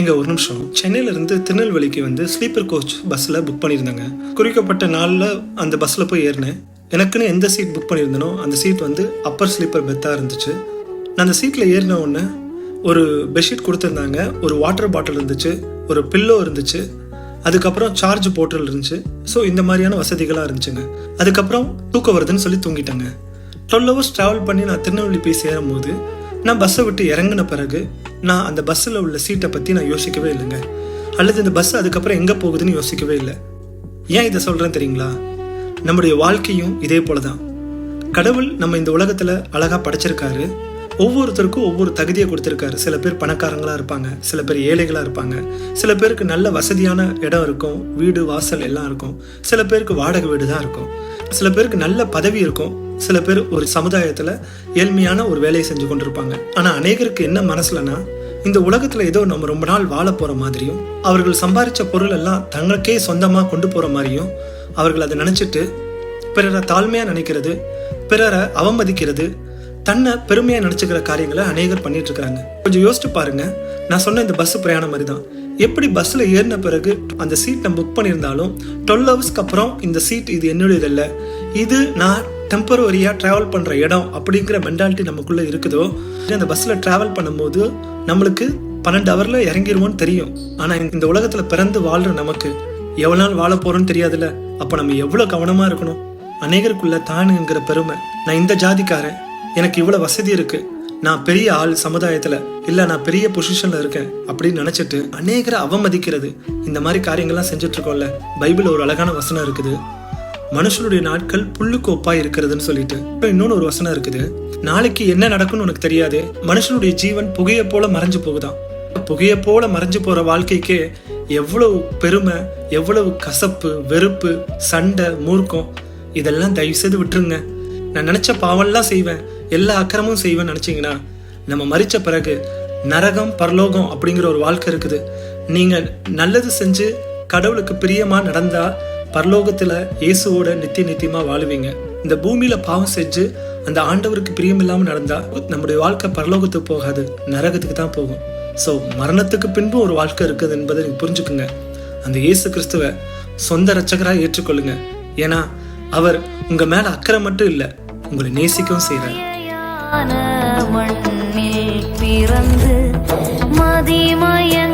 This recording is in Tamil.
ஒரு நிமிஷம். சென்னையிலேருந்து திருநெல்வேலிக்கு ஸ்லீப்பர் கோச் பஸ்ஸில் புக் பண்ணியிருந்தாங்க. குறிக்கப்பட்ட நாளில் அந்த பஸ்ஸில் போய் ஏறினேன். எனக்குன்னு எந்த சீட் புக் பண்ணியிருந்தனோ அந்த சீட் அப்பர் ஸ்லீப்பர் பெத்தாக இருந்துச்சு. நான் அந்த சீட்டில் ஏறின உடனே ஒரு பெட்ஷீட் கொடுத்துருந்தாங்க, ஒரு வாட்டர் பாட்டில் இருந்துச்சு, ஒரு பில்லோ இருந்துச்சு, அதுக்கப்புறம் சார்ஜ் போர்ட்டல் இருந்துச்சு. ஸோ இந்த மாதிரியான வசதிகளாக இருந்துச்சுங்க. அதுக்கப்புறம் தூக்கம் வருதுன்னு சொல்லி தூங்கிட்டாங்க. 12 hours ட்ராவல் பண்ணி நான் திருநெல்வேலி போய் சேரும் போது நான் பஸ்ஸை விட்டு இறங்கின பிறகு நான் அந்த பஸ்ஸில் உள்ள சீட்டை பற்றி நான் யோசிக்கவே இல்லைங்க. அல்லது இந்த பஸ் அதுக்கப்புறம் எங்கே போகுதுன்னு யோசிக்கவே இல்லை. ஏன் இதை சொல்கிறேன்னு தெரியுங்களா? நம்முடைய வாழ்க்கையும் இதே போல தான். கடவுள் நம்ம இந்த உலகத்தில் அழகாக படைச்சிருக்காரு. ஒவ்வொருத்தருக்கும் ஒவ்வொரு தகுதியை கொடுத்துருக்காரு. சில பேர் பணக்காரங்களாக இருப்பாங்க, சில பேர் ஏழைகளாக இருப்பாங்க, சில பேருக்கு நல்ல வசதியான இடம் இருக்கும், வீடு வாசல் எல்லாம் இருக்கும், சில பேருக்கு வாடகை வீடு தான் இருக்கும், சில பேருக்கு நல்ல பதவி இருக்கும், சில பேர் ஒரு சமுதாயத்தில் ஏழ்மையான ஒரு வேலையை செஞ்சு கொண்டு இருப்பாங்க. ஆனால் அநேகருக்கு என்ன மனசுலனா, இந்த உலகத்தில் ஏதோ நம்ம ரொம்ப நாள் வாழ போகிற மாதிரியும், அவர்கள் சம்பாதிச்ச பொருள் எல்லாம் தங்களுக்கே சொந்தமாக கொண்டு போகிற மாதிரியும் அவர்கள் அதை நினச்சிட்டு பிறரை தாழ்மையாக நினைக்கிறது, பிறரை அவமதிக்கிறது, தன்னை பெருமையாக நினச்சிக்கிற காரியங்களை அநேகர் பண்ணிட்டு இருக்கிறாங்க. கொஞ்சம் யோசிச்சு பாருங்க. நான் சொன்ன இந்த பஸ் பிரயாணம் மாதிரி தான். எப்படி பஸ்ஸில் ஏறின பிறகு அந்த சீட் நான் புக் பண்ணியிருந்தாலும் 12 hours அப்புறம் இந்த சீட் இது என்னுடையது இல்லை, இது நான் டெம்பரவரியாக ட்ராவல் பண்ணுற இடம் அப்படிங்கிற மென்டாலிட்டி நமக்குள்ளே இருக்குதோ, அந்த பஸ்ஸில் ட்ராவல் பண்ணும்போது நம்மளுக்கு 12 hours இறங்கிடுவோன்னு தெரியும். ஆனால் இந்த உலகத்தில் பிறந்து வாழ்கிற நமக்கு எவ்வளோ நாள் வாழ போகிறோன்னு தெரியாதுல்ல. அப்போ நம்ம எவ்வளோ கவனமாக இருக்கணும். அநேகருக்குள்ள தானுங்கிற பெருமை, நான் இந்த ஜாதிக்காரன், எனக்கு இவ்வளோ வசதி இருக்கு, நான் பெரிய ஆள் சமுதாயத்தில், இல்லை நான் பெரிய பொசிஷனில் இருக்கேன் அப்படின்னு நினச்சிட்டு அநேகரை அவமதிக்கிறது, இந்த மாதிரி காரியங்கள்லாம் செஞ்சுட்டு இருக்கோம்ல. பைபிள் ஒரு அழகான வசனம் இருக்குது, மனுஷனுடைய நாட்கள் புல்லுக்கு ஒப்பாய் இருக்கிறதுன்னு சொல்லிட்டு. இன்னொன்று ஒரு வசனம் இருக்குது, நாளைக்கு என்ன நடக்கும்னு உனக்கு தெரியாது, மனுஷனுடைய ஜீவன் புகையை போல மறைஞ்சு போகுதான். புகையை போல மறைஞ்சு போற வாழ்க்கைக்கே எவ்வளவு பெருமை, எவ்வளவு கசப்பு, வெறுப்பு, சண்டை, மூர்க்கம், இதெல்லாம் தயவு செய்து விட்டுருங்க. நான் நினைச்ச பாவம்லாம் செய்வேன், எல்லா அக்கிரமும் செய்வேன்னு நினைச்சீங்கன்னா நம்ம மரிச்ச பிறகு நரகம் பரலோகம் அப்படிங்கிற ஒரு வாழ்க்கை இருக்குது. நீங்க நல்லது செஞ்சு கடவுளுக்கு பிரியமா நடந்தா பரலோகத்துல இயேசுவோட நித்தியமா வாழுவீங்க. இந்த பூமியில பாவம் செஞ்சு அந்த ஆண்டவருக்கு பிரியமில்லாம நடந்தா நம்முடைய வாழ்க்கை பரலோகத்துக்கு போகாது, நரகத்துக்கு தான் போகும். ஸோ மரணத்துக்கு பின்பு ஒரு வாழ்க்கை இருக்குது என்பதை நீங்க புரிஞ்சுக்குங்க. அந்த இயேசு கிறிஸ்துவ சொந்த இரட்சகராக ஏற்றுக்கொள்ளுங்க. ஏன்னா அவர் உங்க மேல அக்கறை மட்டும் இல்லை, உங்களை நேசிக்கவும் செய்றார். மண்ணில் பிறந்து மதிமயங்க